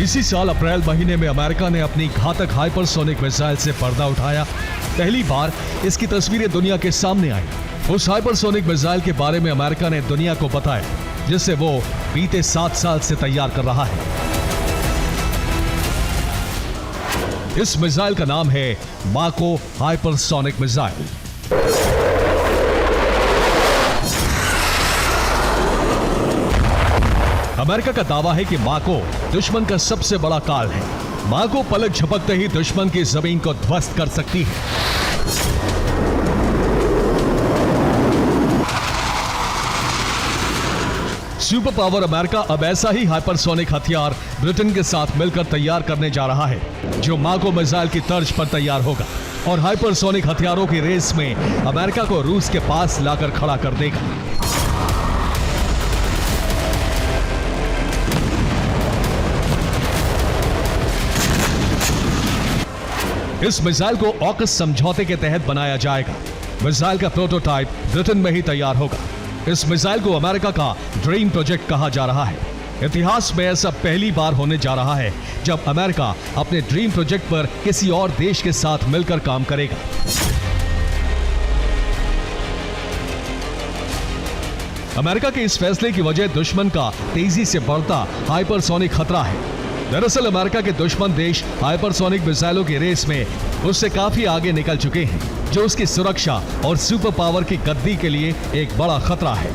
इसी साल अप्रैल महीने में अमेरिका ने अपनी घातक हाइपरसोनिक मिसाइल से पर्दा उठाया। पहली बार इसकी तस्वीरें दुनिया के सामने आई। उस हाइपरसोनिक मिसाइल के बारे में अमेरिका ने दुनिया को बताया, जिसे वो बीते 7 साल से तैयार कर रहा है। इस मिसाइल का नाम है माको हाइपरसोनिक मिसाइल। अमेरिका का दावा है कि माको दुश्मन का सबसे बड़ा काल है। माको पलक झपकते ही दुश्मन की जमीन को ध्वस्त कर सकती है। सुपर पावर अमेरिका अब ऐसा ही हाइपरसोनिक हथियार ब्रिटेन के साथ मिलकर तैयार करने जा रहा है, जो माको मिसाइल की तर्ज पर तैयार होगा और हाइपरसोनिक हथियारों की रेस में अमेरिका को रूस के पास लाकर खड़ा कर देगा। इस मिसाइल को ऑकस समझौते के तहत बनाया जाएगा। मिसाइल का प्रोटोटाइप ब्रिटेन में ही तैयार होगा। इस मिसाइल को अमेरिका का ड्रीम प्रोजेक्ट कहा जा रहा है। इतिहास में ऐसा पहली बार होने जा रहा है जब अमेरिका अपने ड्रीम प्रोजेक्ट पर किसी और देश के साथ मिलकर काम करेगा। अमेरिका के इस फैसले की वजह दुश्मन का तेजी से बढ़ता हाइपरसोनिक खतरा है। दरअसल अमेरिका के दुश्मन देश हाइपरसोनिक मिसाइलों की रेस में उससे काफी आगे निकल चुके हैं, जो उसकी सुरक्षा और सुपर पावर की गद्दी के लिए एक बड़ा खतरा है।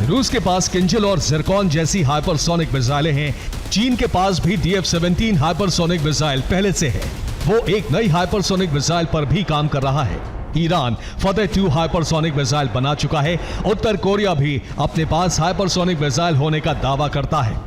रूस के पास किंजल और जिरकॉन जैसी हाइपरसोनिक मिसाइलें हैं। चीन के पास भी DF-17 हाइपरसोनिक मिसाइल पहले से है। वो एक नई हाइपरसोनिक मिसाइल पर भी काम कर रहा है। ईरान फतेह 2 हाइपरसोनिक मिसाइल बना चुका है। उत्तर कोरिया भी अपने पास हाइपरसोनिक मिसाइल होने का दावा करता है।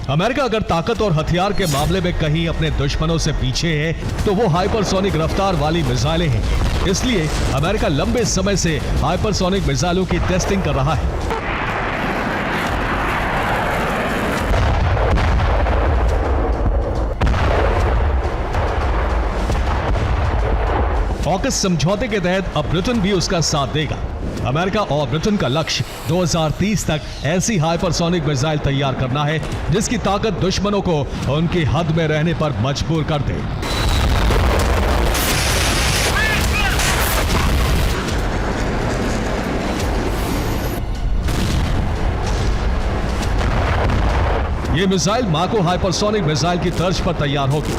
अमेरिका अगर ताकत और हथियार के मामले में कहीं अपने दुश्मनों से पीछे है, तो वो हाइपरसोनिक रफ्तार वाली मिसाइलें हैं। इसलिए अमेरिका लंबे समय से हाइपरसोनिक मिसाइलों की टेस्टिंग कर रहा है। ऑकस समझौते के तहत अब ब्रिटेन भी उसका साथ देगा। अमेरिका और ब्रिटेन का लक्ष्य 2030 तक ऐसी हाइपरसोनिक मिसाइल तैयार करना है जिसकी ताकत दुश्मनों को उनकी हद में रहने पर मजबूर कर दे। ये मिसाइल माको हाइपरसोनिक मिसाइल की तर्ज पर तैयार होगी।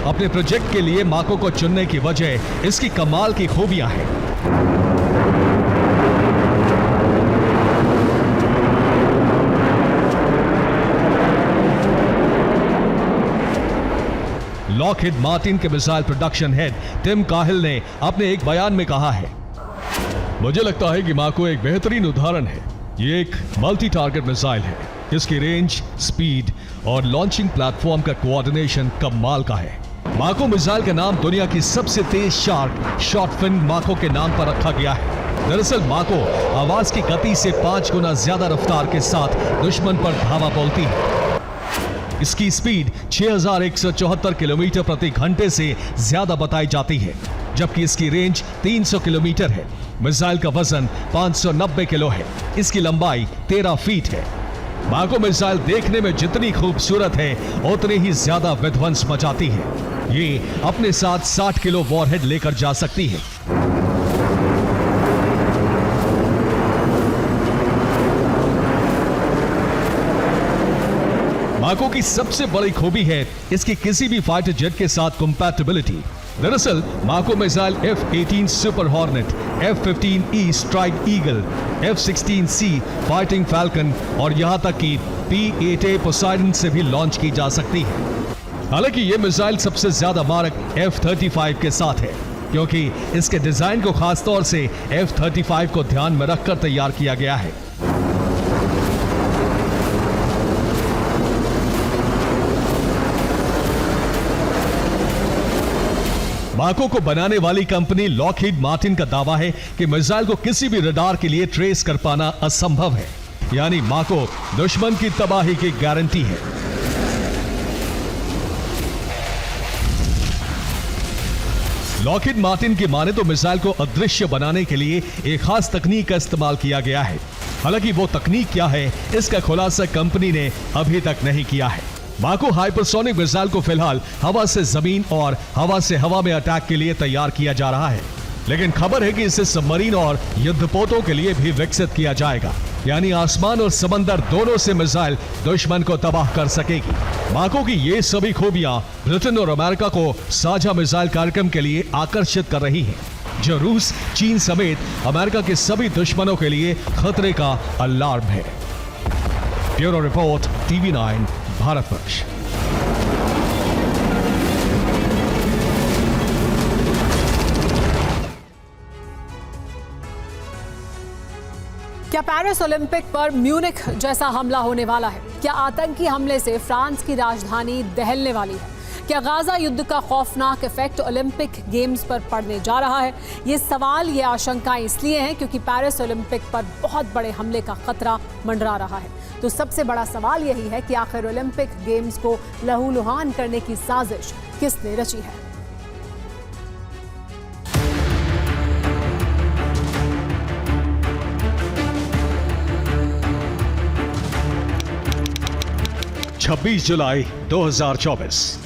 अपने प्रोजेक्ट के लिए माको को चुनने की वजह इसकी कमाल की खूबियां हैं। लॉकहीड मार्टिन के मिसाइल प्रोडक्शन हेड टिम काहिल ने अपने एक बयान में कहा है, मुझे लगता है कि माको एक बेहतरीन उदाहरण है। ये एक मल्टी टारगेट मिसाइल है। इसकी रेंज, स्पीड और लॉन्चिंग प्लेटफॉर्म का कोऑर्डिनेशन कमाल का है। माको मिसाइल का नाम दुनिया की सबसे तेज शार्प शॉर्ट फिन माको के नाम पर रखा गया है। दरअसल माको आवाज की गति से 5 गुना ज्यादा रफ्तार के साथ दुश्मन पर धावा बोलती है। इसकी स्पीड 6174 किलोमीटर प्रति घंटे से ज्यादा बताई जाती है, जबकि इसकी रेंज 300 किलोमीटर है। मिसाइल का वजन 590 किलो है। इसकी लंबाई 13 फीट है। माको मिसाइल देखने में जितनी खूबसूरत है उतनी ही ज्यादा विध्वंस मचाती है। ये अपने साथ 60 किलो वॉरहेड लेकर जा सकती है। माको की सबसे बड़ी खूबी है इसकी किसी भी फाइटर जेट के साथ कंपैटिबिलिटी। दरअसल Mako missile F-18 Super Hornet, F-15E Strike Eagle, F-16C Fighting Falcon और यहां तक कि P-8A पोसाइडन से भी लॉन्च की जा सकती है। हालांकि यह मिसाइल सबसे ज्यादा मारक F-35 के साथ है, क्योंकि इसके डिजाइन को खासतौर से F-35 को ध्यान में रखकर तैयार किया गया है। माको को बनाने वाली कंपनी लॉकहीड मार्टिन का दावा है कि मिसाइल को किसी भी रडार के लिए ट्रेस कर पाना असंभव है, यानी माको दुश्मन की तबाही की गारंटी है। लॉकहीड मार्टिन की माने तो मिसाइल को अदृश्य बनाने के लिए एक खास तकनीक का इस्तेमाल किया गया है। हालांकि वो तकनीक क्या है, इसका खुलासा कंपनी ने अभी तक नहीं किया है। माको हाइपरसोनिक मिसाइल को फिलहाल हवा से जमीन और हवा से हवा में अटैक के लिए तैयार किया जा रहा है, लेकिन खबर है कि इसे सबमरीन और युद्धपोतों के लिए भी विकसित किया जाएगा, यानी आसमान और समंदर दोनों से मिसाइल दुश्मन को तबाह कर सकेगी। माको की ये सभी खूबियां ब्रिटेन और अमेरिका को साझा मिसाइल कार्यक्रम के लिए आकर्षित कर रही हैं, जो रूस, चीन समेत अमेरिका के सभी दुश्मनों के लिए खतरे का अलार्म है। Bureau report, TV9 Bharatvarsh. क्या पेरिस ओलंपिक पर म्यूनिख जैसा हमला होने वाला है? क्या आतंकी हमले से फ्रांस की राजधानी दहलने वाली है? क्या गाजा युद्ध का खौफनाक इफेक्ट ओलंपिक गेम्स पर पड़ने जा रहा है? ये सवाल, ये आशंकाएं इसलिए हैं क्योंकि पेरिस ओलंपिक पर बहुत बड़े हमले का खतरा मंडरा रहा है। तो सबसे बड़ा सवाल यही है कि आखिर ओलंपिक गेम्स को लहूलुहान करने की साजिश किसने रची है? छब्बीस जुलाई 2024।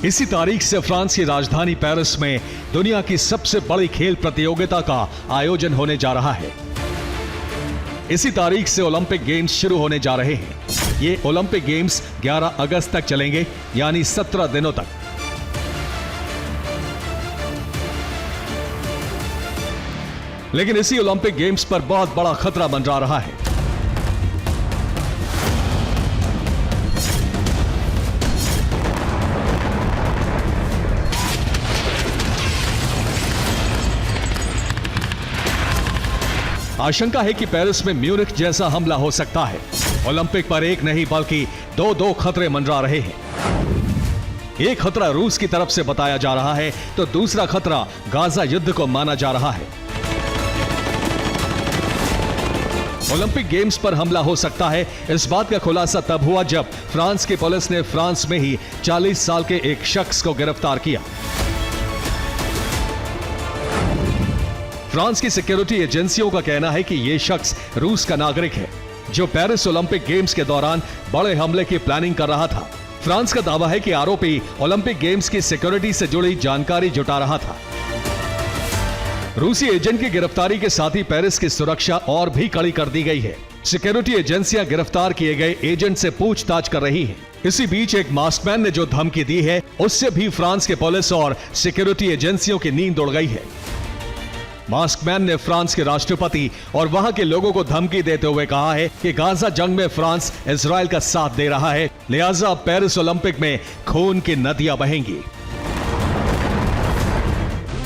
इसी तारीख से फ्रांस की राजधानी पेरिस में दुनिया की सबसे बड़ी खेल प्रतियोगिता का आयोजन होने जा रहा है। इसी तारीख से ओलंपिक गेम्स शुरू होने जा रहे हैं। ये ओलंपिक गेम्स 11 अगस्त तक चलेंगे, यानी 17 दिनों तक। लेकिन इसी ओलंपिक गेम्स पर बहुत बड़ा खतरा मंडरा रहा है। आशंका है कि पेरिस में म्यूनिख जैसा हमला हो सकता है। ओलंपिक पर एक नहीं बल्कि दो खतरे मंडरा रहे हैं। एक खतरा रूस की तरफ से बताया जा रहा है, तो दूसरा खतरा गाजा युद्ध को माना जा रहा है। ओलंपिक गेम्स पर हमला हो सकता है, इस बात का खुलासा तब हुआ जब फ्रांस की पुलिस ने फ्रांस में ही 40 साल के एक शख्स को गिरफ्तार किया। फ्रांस की सिक्योरिटी एजेंसियों का कहना है कि यह शख्स रूस का नागरिक है जो पेरिस ओलंपिक गेम्स के दौरान बड़े हमले की प्लानिंग कर रहा था। फ्रांस का दावा है कि आरोपी ओलंपिक गेम्स की सिक्योरिटी से जुड़ी जानकारी जुटा रहा था। रूसी एजेंट की गिरफ्तारी के साथ ही पेरिस की सुरक्षा और भी कड़ी कर दी गई है। सिक्योरिटी एजेंसियां गिरफ्तार किए गए एजेंट से पूछताछ कर रही हैं। इसी बीच एक मास्कमैन ने जो धमकी दी है उससे भी फ्रांस के पुलिस और सिक्योरिटी एजेंसियों की नींद उड़ गई है। मास्कमैन ने फ्रांस के राष्ट्रपति और वहां के लोगों को धमकी देते हुए कहा है कि गाजा जंग में फ्रांस इजराइल का साथ दे रहा है, लिहाजा पेरिस ओलंपिक में खून की नदियां बहेंगी।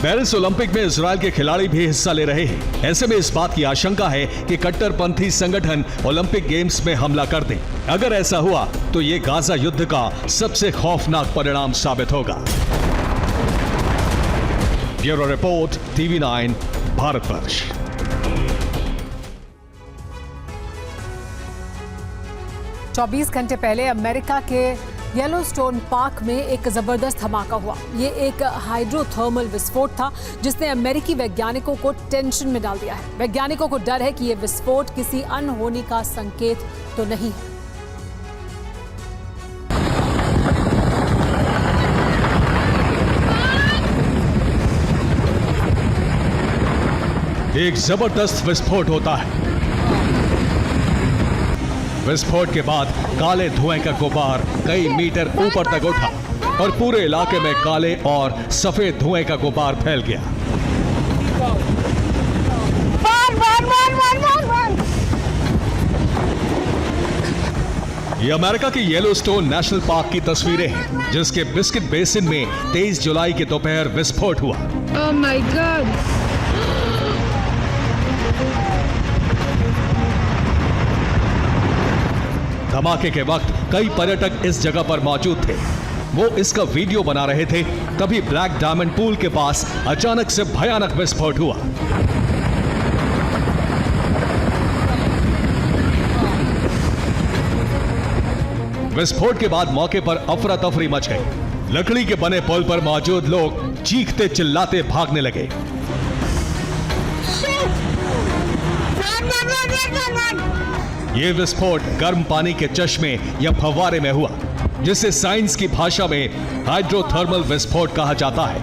पेरिस ओलंपिक में इजराइल के खिलाड़ी भी हिस्सा ले रहे हैं। ऐसे में इस बात की आशंका है कि कट्टरपंथी संगठन ओलंपिक गेम्स में हमला कर दें। अगर ऐसा हुआ तो ये गाजा युद्ध का सबसे खौफनाक परिणाम साबित होगा। Bureau report, TV9 Bharatvarsh. चौबीस घंटे पहले अमेरिका के येलोस्टोन पार्क में एक जबरदस्त धमाका हुआ। ये एक हाइड्रोथर्मल विस्फोट था जिसने अमेरिकी वैज्ञानिकों को टेंशन में डाल दिया है। वैज्ञानिकों को डर है कि यह विस्फोट किसी अनहोनी का संकेत तो नहीं है। एक जबरदस्त विस्फोट होता है। विस्फोट के बाद काले धुएं का गुबार कई मीटर ऊपर तक उठा और पूरे इलाके में काले और सफेद धुएं का गुबार फैल गया। ये अमेरिका के येलोस्टोन नेशनल पार्क की तस्वीरें हैं, जिसके बिस्किट बेसिन में 23 जुलाई की दोपहर विस्फोट हुआ। Oh my God! धमाके के वक्त कई पर्यटक इस जगह पर मौजूद थे। वो इसका वीडियो बना रहे थे, तभी ब्लैक डायमंड पूल के पास अचानक से भयानक विस्फोट हुआ। विस्फोट के बाद मौके पर अफरा तफरी मच गई। लकड़ी के बने पुल पर मौजूद लोग चीखते चिल्लाते भागने लगे। ये विस्फोट गर्म पानी के चश्मे या फव्वारे में हुआ, जिसे साइंस की भाषा में हाइड्रोथर्मल विस्फोट कहा जाता है।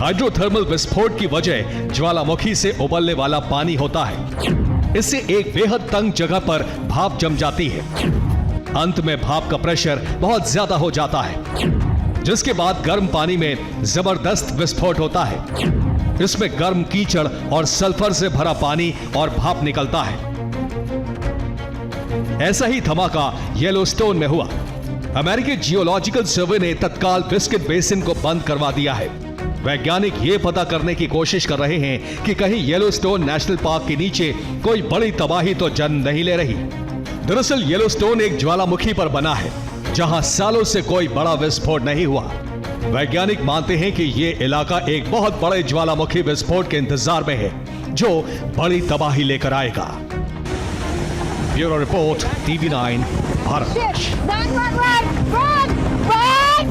हाइड्रोथर्मल विस्फोट की वजह ज्वालामुखी से उबलने वाला पानी होता है। इससे एक बेहद तंग जगह पर भाप जम जाती है। अंत में भाप का प्रेशर बहुत ज्यादा हो जाता है, जिसके बाद गर्म पानी में जबरदस्त विस्फोट होता है। इसमें गर्म कीचड़ और सल्फर से भरा पानी और भाप निकलता है। ऐसा ही धमाका येलोस्टोन में हुआ। अमेरिकी जियोलॉजिकल सर्वे ने तत्काल बिस्किट बेसिन को बंद करवा दिया है। वैज्ञानिक ये पता करने की कोशिश कर रहे हैं कि कहीं येलोस्टोन नेशनल पार्क के नीचे कोई बड़ी तबाही तो जन्म नहीं ले रही। दरअसल येलोस्टोन एक ज्वालामुखी पर बना है, जहां सालों से कोई बड़ा विस्फोट नहीं हुआ। वैज्ञानिक मानते हैं कि यह इलाका एक बहुत बड़े ज्वालामुखी विस्फोट के इंतजार में है, जो बड़ी तबाही लेकर आएगा। Bureau report, TV9 Bharat. Run!